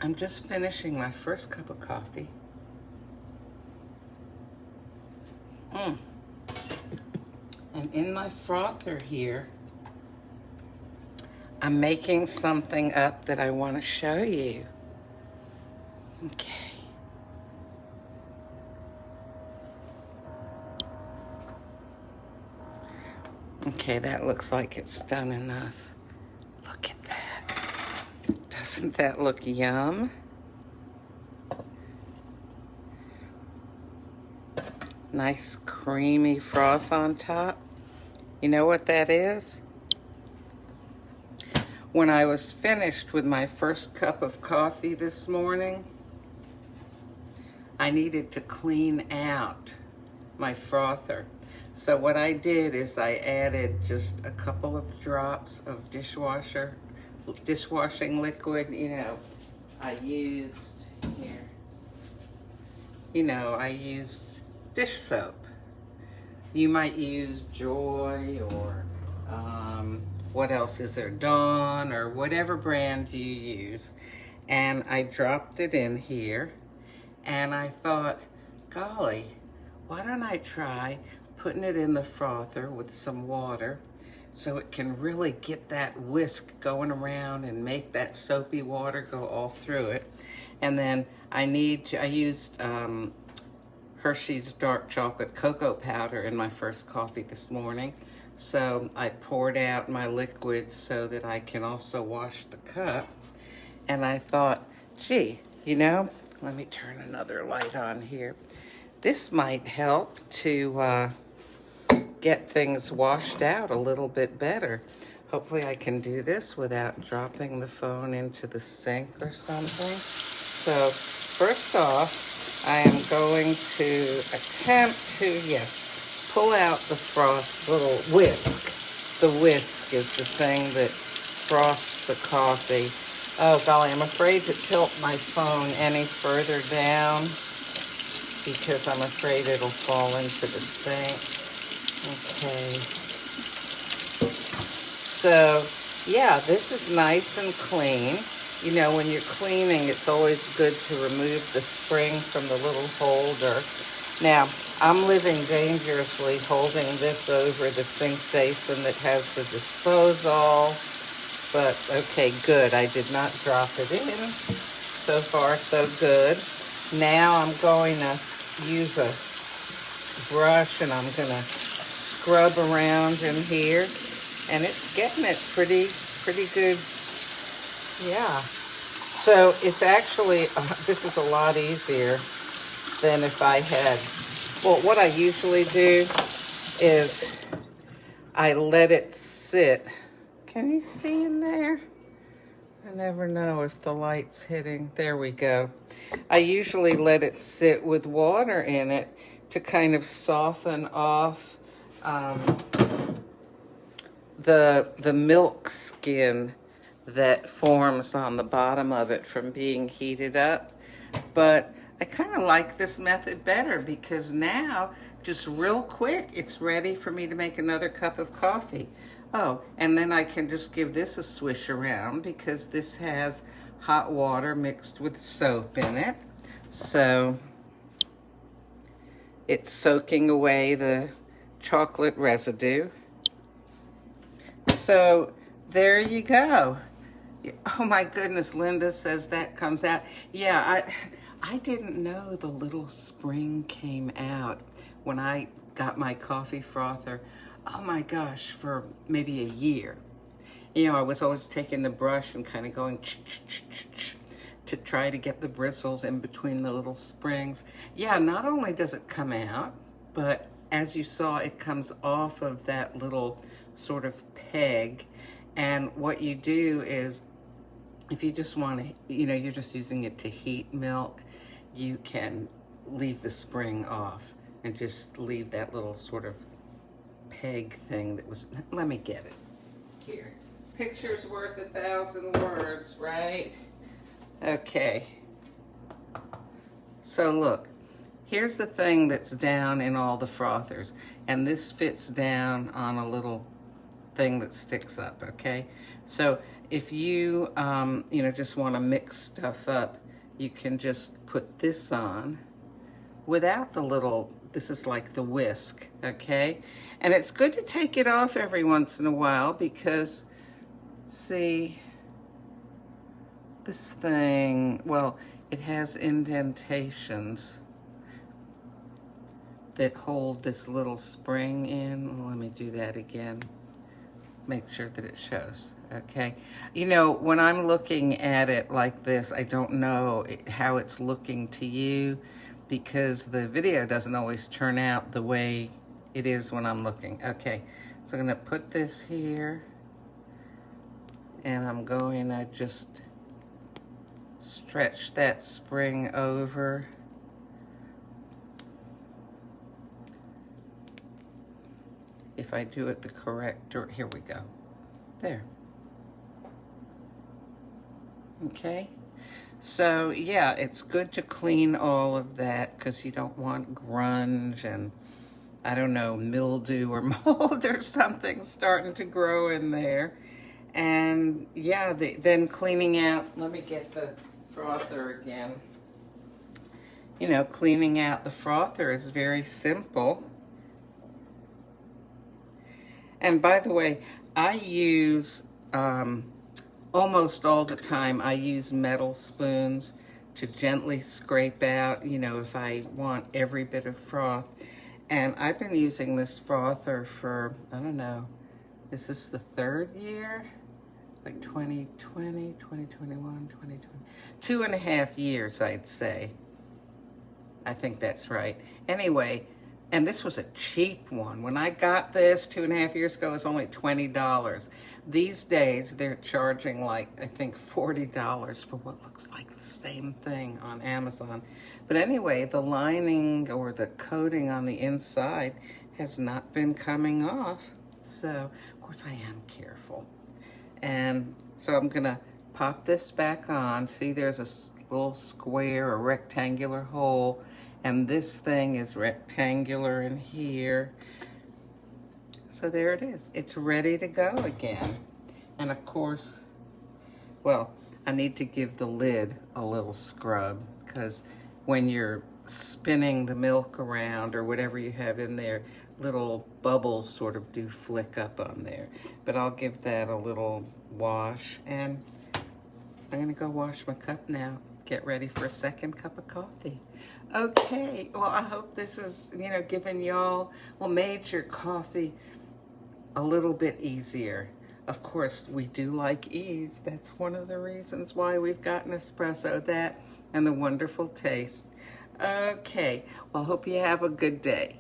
I'm just finishing my first cup of coffee. And in my frother here, I'm making something up that I want to show you. Okay. Okay, that looks like it's done enough. Look at that. Doesn't that look yum? Nice creamy froth on top. You know what that is? When I was finished with my first cup of coffee this morning, I needed to clean out my frother. So what I did is I added just a couple of drops of dishwashing liquid. I used dish soap. You might use Joy or what else is there? Dawn or whatever brand you use. And I dropped it in here and I thought, golly, why don't I try putting it in the frother with some water so it can really get that whisk going around and make that soapy water go all through it. And then I used Hershey's dark chocolate cocoa powder in my first coffee this morning. So I poured out my liquid so that I can also wash the cup. And I thought, gee, let me turn another light on here. This might help to get things washed out a little bit better. Hopefully I can do this without dropping the phone into the sink or something. So first off, I am going to attempt to, pull out the froth, little whisk. The whisk is the thing that froths the coffee. Oh golly, I'm afraid to tilt my phone any further down because I'm afraid it'll fall into the sink. Okay. So, yeah, this is nice and clean. When you're cleaning, it's always good to remove the spring from the little holder. Now, I'm living dangerously holding this over the sink basin that has the disposal. But, okay, good. I did not drop it in. So far, so good. Now I'm going to use a brush and I'm going to scrub around in here. And it's getting it pretty good. Yeah. So it's actually, this is a lot easier than if I had, well, what I usually do is I let it sit. Can you see in there? I never know if the light's hitting. There we go. I usually let it sit with water in it to kind of soften off the milk skin that forms on the bottom of it from being heated up. But I kind of like this method better because now, just real quick, it's ready for me to make another cup of coffee. Oh, and then I can just give this a swish around because this has hot water mixed with soap in it. So it's soaking away the chocolate residue. So there you go. Oh my goodness, Linda says that comes out. Yeah, I didn't know the little spring came out when I got my coffee frother. Oh my gosh, for maybe a year. I was always taking the brush and kind of going to try to get the bristles in between the little springs. Yeah, not only does it come out, but as you saw, it comes off of that little sort of peg. And what you do is, if you just want to, you're just using it to heat milk, you can leave the spring off and just leave that little sort of peg thing that was, let me get it. Here. Picture's worth 1,000 words, right? Okay. So look, here's the thing that's down in all the frothers, and this fits down on a little thing that sticks up, okay? So if you, just want to mix stuff up, you can just put this on without the little, this is like the whisk, okay? And it's good to take it off every once in a while because, see, this thing, well, it has indentations that hold this little spring in. Well, let me do that again. Make sure that it shows, okay? When I'm looking at it like this, I don't know how it's looking to you because the video doesn't always turn out the way it is when I'm looking. Okay, so I'm gonna put this here and I'm going to just stretch that spring over. If I do it the correct, here we go. There. Okay. So yeah, it's good to clean all of that because you don't want grunge and, I don't know, mildew or mold or something starting to grow in there. And yeah, then cleaning out, let me get the frother again. Cleaning out the frother is very simple. And by the way, I use, almost all the time, I use metal spoons to gently scrape out, if I want every bit of froth. And I've been using this frother for, I don't know, this is the 3rd year? Like 2020, 2021, 2020. 2.5 years, I'd say. I think that's right. Anyway, and this was a cheap one. When I got this 2.5 years ago, it was only $20. These days, they're charging like, I think, $40 for what looks like the same thing on Amazon. But anyway, the lining or the coating on the inside has not been coming off. So, of course, I am careful. And so I'm gonna pop this back on. See, there's a little square or rectangular hole. And this thing is rectangular in here. So there it is. It's ready to go again. And of course, well, I need to give the lid a little scrub because when you're spinning the milk around or whatever you have in there, little bubbles sort of do flick up on there. But I'll give that a little wash. And I'm gonna go wash my cup now. Get ready for a second cup of coffee. Okay, well, I hope this is, giving y'all, made your coffee a little bit easier. Of course, we do like ease. That's one of the reasons why we've got an espresso, that and the wonderful taste. Okay, well, hope you have a good day.